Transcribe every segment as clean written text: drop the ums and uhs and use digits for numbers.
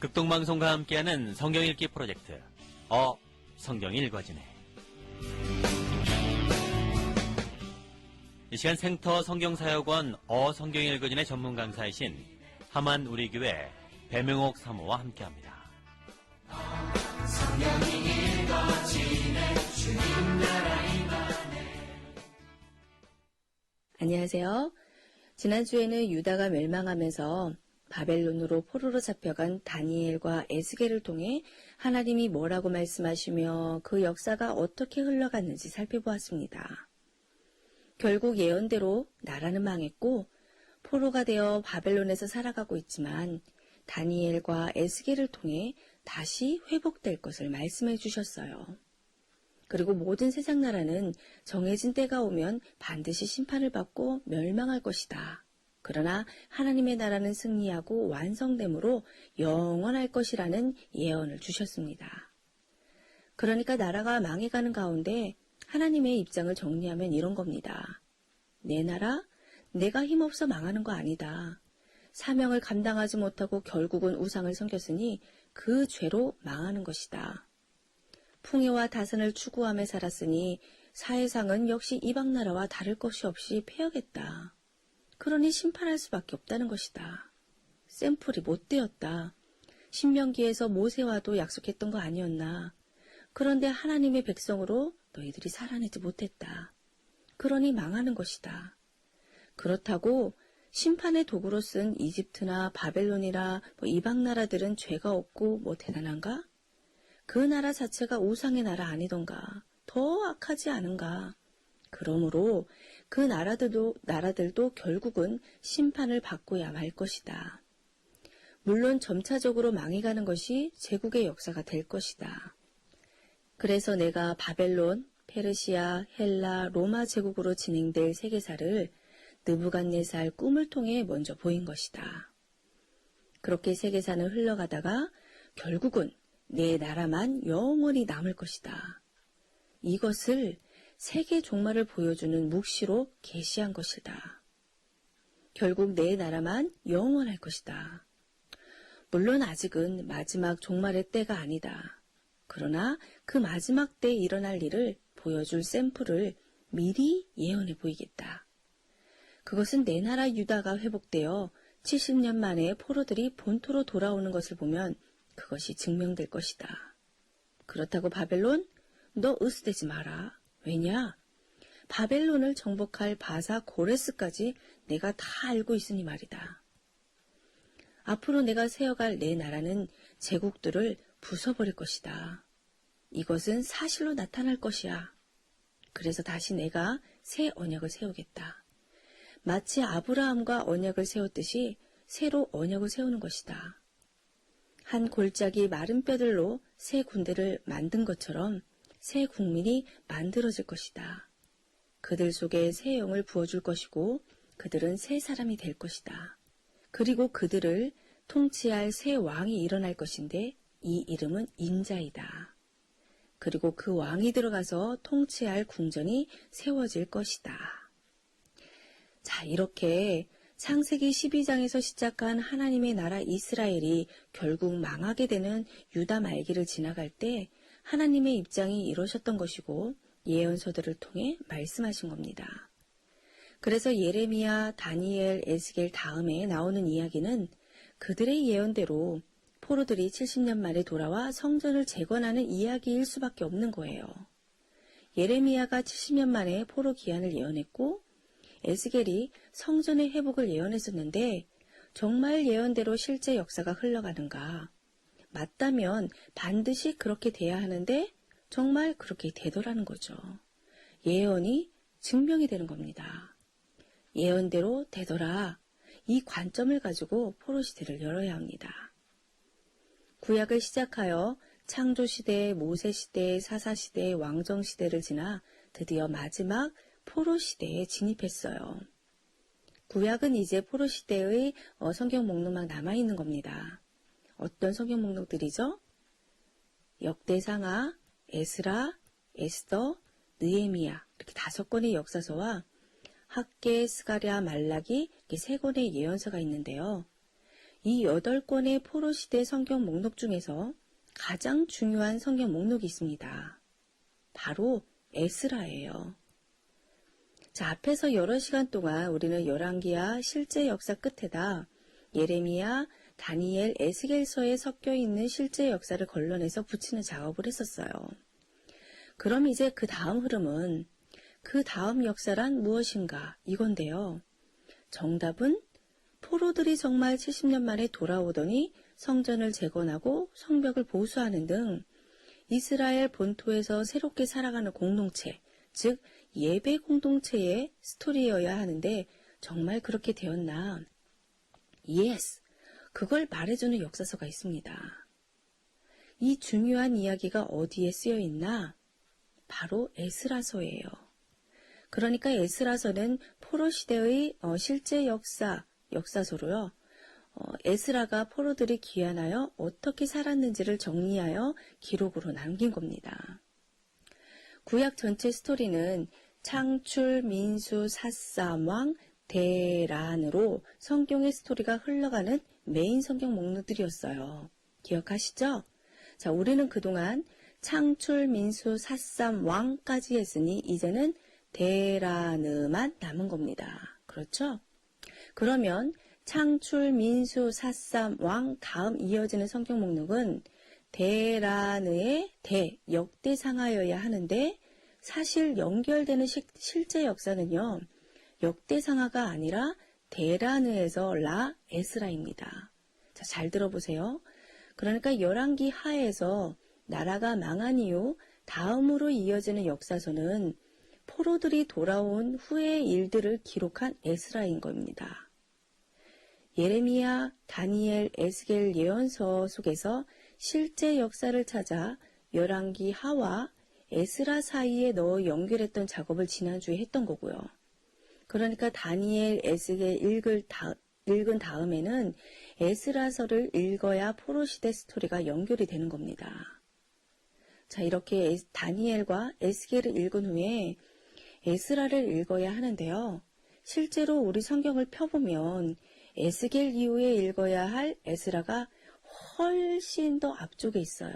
극동방송과 함께하는 성경 읽기 프로젝트 성경 읽어지네. 이 시간 생터 성경사역원 성경 읽어지네 전문 강사이신 하만 우리교회 배명옥 사모와 함께합니다. 성경이 읽어지네 주님 나라 임하네. 안녕하세요. 지난주에는 유다가 멸망하면서 바벨론으로 포로로 잡혀간 다니엘과 에스겔을 통해 하나님이 뭐라고 말씀하시며 그 역사가 어떻게 흘러갔는지 살펴보았습니다. 결국 예언대로 나라는 망했고 포로가 되어 바벨론에서 살아가고 있지만 다니엘과 에스겔을 통해 다시 회복될 것을 말씀해 주셨어요. 그리고 모든 세상 나라는 정해진 때가 오면 반드시 심판을 받고 멸망할 것이다. 그러나 하나님의 나라는 승리하고 완성됨으로 영원할 것이라는 예언을 주셨습니다. 그러니까 나라가 망해가는 가운데 하나님의 입장을 정리하면 이런 겁니다. 내 나라, 내가 힘없어 망하는 거 아니다. 사명을 감당하지 못하고 결국은 우상을 섬겼으니 그 죄로 망하는 것이다. 풍요와 다산을 추구하며 살았으니 사회상은 역시 이방 나라와 다를 것이 없이 패하겠다. 그러니 심판할 수밖에 없다는 것이다. 샘플이 못 되었다. 신명기에서 모세와도 약속했던 거 아니었나. 그런데 하나님의 백성으로 너희들이 살아내지 못했다. 그러니 망하는 것이다. 그렇다고 심판의 도구로 쓴 이집트나 바벨론이라 이방 나라들은 죄가 없고 대단한가? 그 나라 자체가 우상의 나라 아니던가? 더 악하지 않은가? 그러므로 그 나라들도 결국은 심판을 받고야 말 것이다. 물론 점차적으로 망해가는 것이 제국의 역사가 될 것이다. 그래서 내가 바벨론, 페르시아, 헬라, 로마 제국으로 진행될 세계사를 느부갓네살 꿈을 통해 먼저 보인 것이다. 그렇게 세계사는 흘러가다가 결국은 내 나라만 영원히 남을 것이다. 이것을 세계 종말을 보여주는 묵시로 계시한 것이다. 결국 내 나라만 영원할 것이다. 물론 아직은 마지막 종말의 때가 아니다. 그러나 그 마지막 때에 일어날 일을 보여줄 샘플을 미리 예언해 보이겠다. 그것은 내 나라 유다가 회복되어 70년 만에 포로들이 본토로 돌아오는 것을 보면 그것이 증명될 것이다. 그렇다고 바벨론, 너 으스대지 마라. 왜냐? 바벨론을 정복할 바사 고레스까지 내가 다 알고 있으니 말이다. 앞으로 내가 세워갈 내 나라는 제국들을 부숴버릴 것이다. 이것은 사실로 나타날 것이야. 그래서 다시 내가 새 언약을 세우겠다. 마치 아브라함과 언약을 세웠듯이 새로 언약을 세우는 것이다. 한 골짜기 마른 뼈들로 새 군대를 만든 것처럼 새 국민이 만들어질 것이다. 그들 속에 새 영을 부어줄 것이고 그들은 새 사람이 될 것이다. 그리고 그들을 통치할 새 왕이 일어날 것인데 이 이름은 인자이다. 그리고 그 왕이 들어가서 통치할 궁전이 세워질 것이다. 자, 이렇게 창세기 12장에서 시작한 하나님의 나라 이스라엘이 결국 망하게 되는 유다 말기를 지나갈 때 하나님의 입장이 이루어졌던 것이고 예언서들을 통해 말씀하신 겁니다. 그래서 예레미야, 다니엘, 에스겔 다음에 나오는 이야기는 그들의 예언대로 포로들이 70년 만에 돌아와 성전을 재건하는 이야기일 수밖에 없는 거예요. 예레미야가 70년 만에 포로 기한을 예언했고 에스겔이 성전의 회복을 예언했었는데 정말 예언대로 실제 역사가 흘러가는가? 맞다면 반드시 그렇게 돼야 하는데 정말 그렇게 되더라는 거죠. 예언이 증명이 되는 겁니다. 예언대로 되더라. 이 관점을 가지고 포로시대를 열어야 합니다. 구약을 시작하여 창조시대, 모세시대, 사사시대, 왕정시대를 지나 드디어 마지막 포로시대에 진입했어요. 구약은 이제 포로시대의 성경 목록만 남아있는 겁니다. 어떤 성경 목록들이죠? 역대상하, 에스라, 에스더, 느헤미야 이렇게 5권의 역사서와 학개, 스가랴, 말라기 이렇게 3권의 예언서가 있는데요. 이 8권의 포로시대 성경 목록 중에서 가장 중요한 성경 목록이 있습니다. 바로 에스라예요. 자, 앞에서 여러 시간 동안 우리는 열왕기야 실제 역사 끝에다 예레미야, 다니엘, 에스겔서에 섞여 있는 실제 역사를 걸러내서 붙이는 작업을 했었어요. 그럼 이제 그 다음 흐름은 그 다음 역사란 무엇인가 이건데요. 정답은 포로들이 정말 70년 만에 돌아오더니 성전을 재건하고 성벽을 보수하는 등 이스라엘 본토에서 새롭게 살아가는 공동체, 즉 예배 공동체의 스토리여야 하는데 정말 그렇게 되었나? Yes, 그걸 말해주는 역사서가 있습니다. 이 중요한 이야기가 어디에 쓰여 있나? 바로 에스라서예요. 그러니까 에스라서는 포로 시대의 실제 역사서로요. 에스라가 포로들이 귀환하여 어떻게 살았는지를 정리하여 기록으로 남긴 겁니다. 구약 전체 스토리는 창출, 민수, 삿삼왕, 대란으로 성경의 스토리가 흘러가는 메인 성경 목록들이었어요. 기억하시죠? 자, 우리는 그동안 창출, 민수, 삿삼왕까지 했으니 이제는 대란으만 남은 겁니다. 그렇죠? 그러면 창출, 민수, 삿삼왕 다음 이어지는 성경 목록은 대란의 역대상하여야 하는데 사실 연결되는 실제 역사는요. 역대상하가 아니라 대란의에서 에스라입니다. 자, 잘 들어보세요. 그러니까 열왕기 하에서 나라가 망한 이후 다음으로 이어지는 역사서는 포로들이 돌아온 후의 일들을 기록한 에스라인 겁니다. 예레미야, 다니엘, 에스겔 예언서 속에서 실제 역사를 찾아 열왕기 하와 에스라 사이에 넣어 연결했던 작업을 지난주에 했던 거고요. 그러니까 다니엘, 에스겔 읽은 다음에는 에스라서를 읽어야 포로시대 스토리가 연결이 되는 겁니다. 자, 이렇게 다니엘과 에스겔을 읽은 후에 에스라를 읽어야 하는데요. 실제로 우리 성경을 펴보면 에스겔 이후에 읽어야 할 에스라가 훨씬 더 앞쪽에 있어요.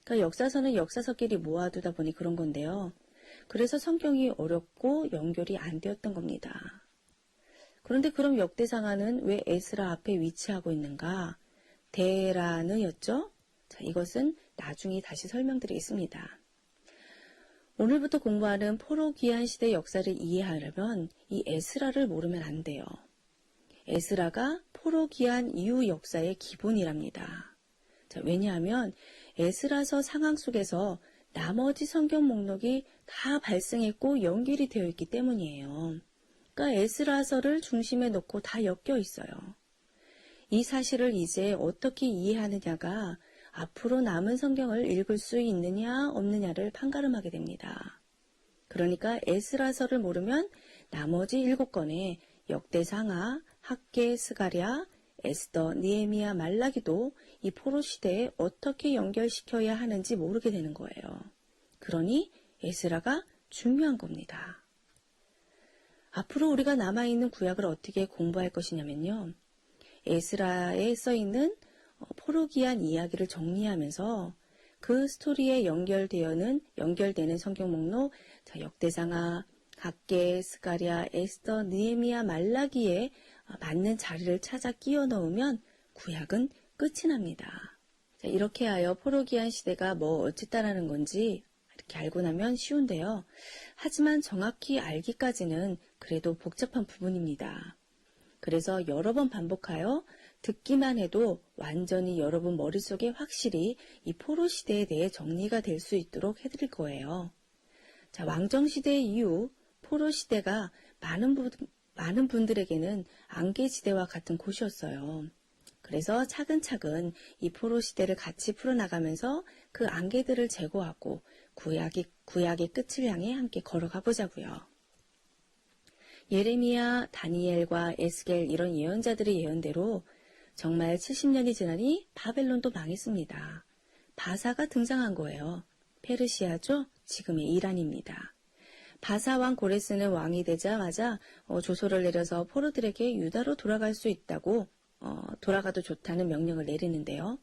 그러니까 역사서는 역사서끼리 모아두다 보니 그런 건데요. 그래서 성경이 어렵고 연결이 안 되었던 겁니다. 그런데 그럼 역대상하는 왜 에스라 앞에 위치하고 있는가? 대란의였죠? 자, 이것은 나중에 다시 설명드리겠습니다. 오늘부터 공부하는 포로 귀환 시대 역사를 이해하려면 이 에스라를 모르면 안 돼요. 에스라가 포로 귀환 이후 역사의 기본이랍니다. 자, 왜냐하면 에스라서 상황 속에서 나머지 성경 목록이 다 발생했고 연결이 되어 있기 때문이에요. 그러니까 에스라서를 중심에 놓고 다 엮여 있어요. 이 사실을 이제 어떻게 이해하느냐가 앞으로 남은 성경을 읽을 수 있느냐 없느냐를 판가름하게 됩니다. 그러니까 에스라서를 모르면 나머지 7권의 역대상하, 학개, 스가랴, 에스더, 느헤미야, 말라기도 이 포로 시대에 어떻게 연결시켜야 하는지 모르게 되는 거예요. 그러니 에스라가 중요한 겁니다. 앞으로 우리가 남아있는 구약을 어떻게 공부할 것이냐면요. 에스라에 써있는 포로 귀환 이야기를 정리하면서 그 스토리에 연결되는 성경 목록, 자, 역대상하, 학개, 스가랴, 에스더, 느헤미야, 말라기에 맞는 자리를 찾아 끼워 넣으면 구약은 끝이 납니다. 자, 이렇게 하여 포로 귀환 시대가 뭐 어쨌다라는 건지 이렇게 알고 나면 쉬운데요. 하지만 정확히 알기까지는 그래도 복잡한 부분입니다. 그래서 여러 번 반복하여 듣기만 해도 완전히 여러분 머릿속에 확실히 이 포로 시대에 대해 정리가 될 수 있도록 해드릴 거예요. 자, 왕정시대 이후 포로 시대가 많은 분들에게는 안개지대와 같은 곳이었어요. 그래서 차근차근 이 포로 시대를 같이 풀어나가면서 그 안개들을 제거하고 구약의 끝을 향해 함께 걸어가 보자고요. 예레미야, 다니엘과 에스겔 이런 예언자들의 예언대로 정말 70년이 지나니 바벨론도 망했습니다. 바사가 등장한 거예요. 페르시아죠? 지금의 이란입니다. 바사 왕 고레스는 왕이 되자마자 조소를 내려서 포로들에게 유다로 돌아갈 수 있다고 돌아가도 좋다는 명령을 내리는데요.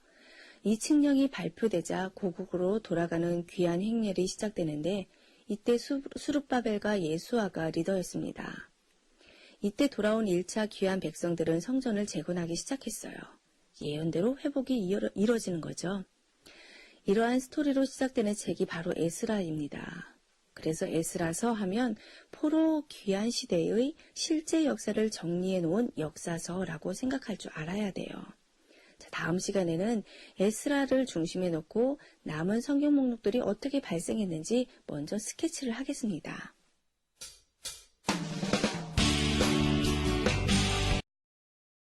이 칙령이 발표되자 고국으로 돌아가는 귀환 행렬이 시작되는데 이때 수룹바벨과 예수아가 리더였습니다. 이때 돌아온 1차 귀환 백성들은 성전을 재건하기 시작했어요. 예언대로 회복이 이뤄지는 거죠. 이러한 스토리로 시작되는 책이 바로 에스라입니다. 그래서 에스라서 하면 포로 귀환 시대의 실제 역사를 정리해 놓은 역사서라고 생각할 줄 알아야 돼요. 자, 다음 시간에는 에스라를 중심에 놓고 남은 성경 목록들이 어떻게 발생했는지 먼저 스케치를 하겠습니다.